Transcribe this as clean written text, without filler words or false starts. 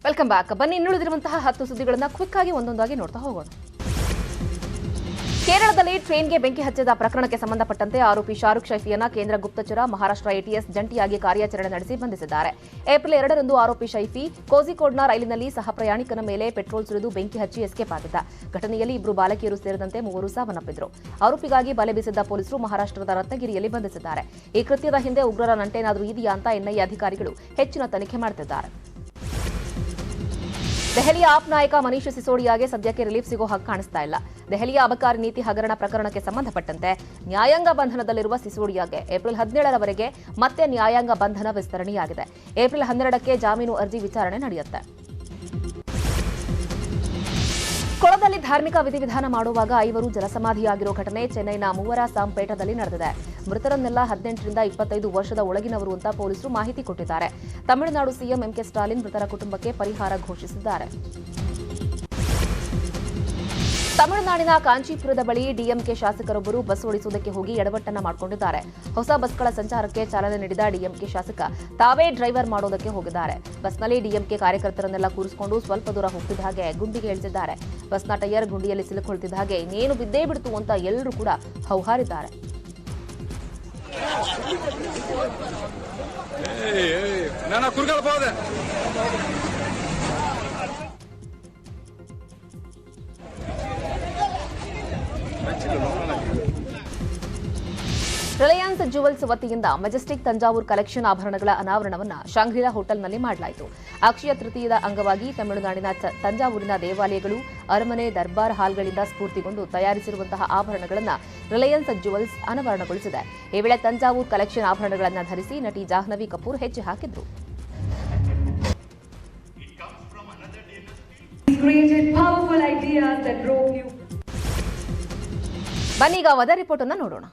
Welcome back. ಬನ್ನಿ ಇನ್ನುಳಿದಿರುವಂತಹ 10 ಸುದ್ದಿಗಳನ್ನು quick ಆಗಿ ಒಂದೊಂದಾಗಿ ನೋಡ್ತಾ ಹೋಗೋಣ. ಕೇರಳದಲ್ಲಿ ಟ್ರೈನ್ಗೆ ಬೆಂಕಿ ಹಚ್ಚಿದ ಪ್ರಕರಣಕ್ಕೆ ಸಂಬಂಧಪಟ್ಟಂತೆ ಆರೋಪಿ ಶಾರುಖ್ ಶೈಫಿಯನ್ನ ಕೇಂದ್ರ ಗುಪ್ತಚರ ಮಹಾರಾಷ್ಟ್ರ ಎಟಿಎಸ್ ಜಂಟಿಯಾಗಿ ಕಾರ್ಯಾಚರಣೆ ನಡೆಸಿ ಬಂಧಿಸಿದ್ದಾರೆ. ಏಪ್ರಿಲ್ 2ರಂದು ಆರೋಪಿ ಶೈಫಿ ಕೋಝಿಕೋಡ್ನ ರೈಲಿನಲ್ಲಿ ಸಹ ಪ್ರಯಾಣಿಕನ ಮೇಲೆ ಪೆಟ್ರೋಲ್ ಸುರಿದು ಬೆಂಕಿ ಹಚ್ಚಿ ಎಸ್ಕೇಪ್ ಆಗಿದ್ದ. ಘಟನೆಯಲ್ಲಿ 2 ಬಾಲಕಿಯರು ಸೇರಿದಂತೆ 3 ಸಾವನ್ನಪ್ಪಿದ್ರು. ಆರೋಪಿಗಾಗಿ ಬಲೆ ಬೀಸಿದ್ದ ಪೊಲೀಸರು ಮಹಾರಾಷ್ಟ್ರದ ರತ್ನಗಿರಿಯಲ್ಲಿ ಬಂಧಿಸಿದ್ದಾರೆ. ಈ ಕೃತ್ಯದ ಹಿಂದೆ ಉಗ್ರರ ನಂಟೇನಾದರೂ ಇದೆಯಾ ಅಂತ ಎನ್ಐಎ ಅಧಿಕಾರಿಗಳು ಹೆಚ್ಚಿನ ತನಿಖೆ ಮಾಡುತ್ತಿದ್ದಾರೆ. ದೆಹಲಿಯ ಆಪ್ ನಾಯಕ ಮನೀಶ್ ಸಿಸೋಡಿಯಾಗೆ ಸದ್ಯಕ್ಕೆ ರಿಲೀಫ್ ಸಿಗೋ ಹಾಗೆ ಕಾಣಿಸ್ತಾ ಇಲ್ಲ. ದೆಹಲಿಯ ಅಬಕಾರಿ ನೀತಿ ಹಗರಣ ಪ್ರಕರಣಕ್ಕೆ ಸಂಬಂಧಪಟ್ಟಂತೆ ನ್ಯಾಯಾಂಗ ಬಂಧನದಲ್ಲಿರುವ ಸಿಸೋಡಿಯಾಗೆ ಏಪ್ರಿಲ್ 17ರವರೆಗೆ ಮತ್ತೆ ನ್ಯಾಯಾಂಗ ಬಂಧನ ವಿಸ್ತರಣೆಯಾಗಿದೆ. ಏಪ್ರಿಲ್ 12ಕ್ಕೆ ಜಾಮೀನು ಅರ್ಜಿ ವಿಚಾರಣೆ ನಡೆಯುತ್ತೆ. ಕೊಳದಲ್ಲಿ ಧಾರ್ಮಿಕ ವಿಧಿವಿಧಾನ ಮಾಡುವಾಗ 5 ಜಲಸಮಾಧಿಯಾಗಿರೋ ಘಟನೆ ಚೆನ್ನೈನ ಮೂವರಾಸಾಂಪೇಟದಲ್ಲಿ ನಡೆದಿದೆ. ಮೃತರನ್ನೆಲ್ಲ 18ರಿಂದ 25 ವರ್ಷದ ಒಳಗಿನವರು ಅಂತ ಪೊಲೀಸರು ಮಾಹಿತಿ ಕೊಟ್ಟಿದ್ದಾರೆ. ತಮಿಳುನಾಡು ಸಿಎಂ ಎಂಕೆ ಸ್ಟಾಲಿನ್ ಮೃತರ ಕುಟುಂಬಕ್ಕೆ ಪರಿಹಾರ ಘೋಷಿಸಿದ್ದಾರೆ. ತಮಿಳುನಾಡಿನ ಕಾಂಚೀಪುರದ ಬಳಿ ಡಿಎಂಕೆ ಶಾಸಕರೊಬ್ಬರು ಬಸ್ ಓಡಿಸುವುದಕ್ಕೆ ಹೋಗಿ ಎಡವಟ್ಟನ್ನ ಮಾಡಿಕೊಂಡಿದ್ದಾರೆ. ಹೊಸ ಬಸ್ಗಳ ಸಂಚಾರಕ್ಕೆ ಚಾಲನೆ ನೀಡಿದ ಡಿಎಂಕೆ ಶಾಸಕ ತಾವೇ ಡ್ರೈವರ್ ಮಾಡೋದಕ್ಕೆ ಹೋಗಿದ್ದಾರೆ. ಬಸ್ನಲ್ಲಿ ಡಿಎಂಕೆ ಕಾರ್ಯಕರ್ತರನ್ನೆಲ್ಲ ಕೂರಿಸಿಕೊಂಡು ಸ್ವಲ್ಪ ದೂರ ಹೋಗ್ತಿದ್ದ ಹಾಗೆ ಗುಂಡಿಗೆ ಇಳಿಸಿದ್ದಾರೆ. ಬಸ್ನ ಟೈರ್ ಗುಂಡಿಯಲ್ಲಿ ಸಿಲುಕೊಳ್ತಿದ್ದ ಹಾಗೆ ಇನ್ನೇನು ಬಿದ್ದೇ ಬಿಡ್ತು ಅಂತ ಎಲ್ಲರೂ ಕೂಡ ಹೌಹಾರಿದ್ದಾರೆ. ರಿಲಯನ್ಸ್ ಜುವೆಲ್ಸ್ ವತಿಯಿಂದ ಮೆಜೆಸ್ಟಿಕ್ ತಂಜಾವೂರ್ ಕಲೆಕ್ಷನ್ ಆಭರಣಗಳ ಅನಾವರಣವನ್ನು ಶಾಂಗ್ರಿಲಾ ಹೋಟೆಲ್ನಲ್ಲಿ ಮಾಡಲಾಯಿತು. ಅಕ್ಷಯ ತೃತೀಯದ ಅಂಗವಾಗಿ ತಮಿಳುನಾಡಿನ ತಂಜಾವೂರಿನ ದೇವಾಲಯಗಳು, ಅರಮನೆ, ದರ್ಬಾರ್ ಹಾಲ್ಗಳಿಂದ ಸ್ಫೂರ್ತಿಗೊಂಡು ತಯಾರಿಸಿರುವಂತಹ ಆಭರಣಗಳನ್ನು ರಿಲಯನ್ಸ್ ಜುವೆಲ್ಸ್ ಅನಾವರಣಗೊಳಿಸಿದೆ. ಈ ವೇಳೆ ತಂಜಾವೂರ್ ಕಲೆಕ್ಷನ್ ಆಭರಣಗಳನ್ನು ಧರಿಸಿ ನಟಿ ಜಾಹ್ನವಿ ಕಪೂರ್ ಹೆಜ್ಜೆ ಹಾಕಿದ್ರು. ಬನ್ನೀಗ ವೆದರ್ ರಿಪೋರ್ಟ್ ಅನ್ನು ನೋಡೋಣ.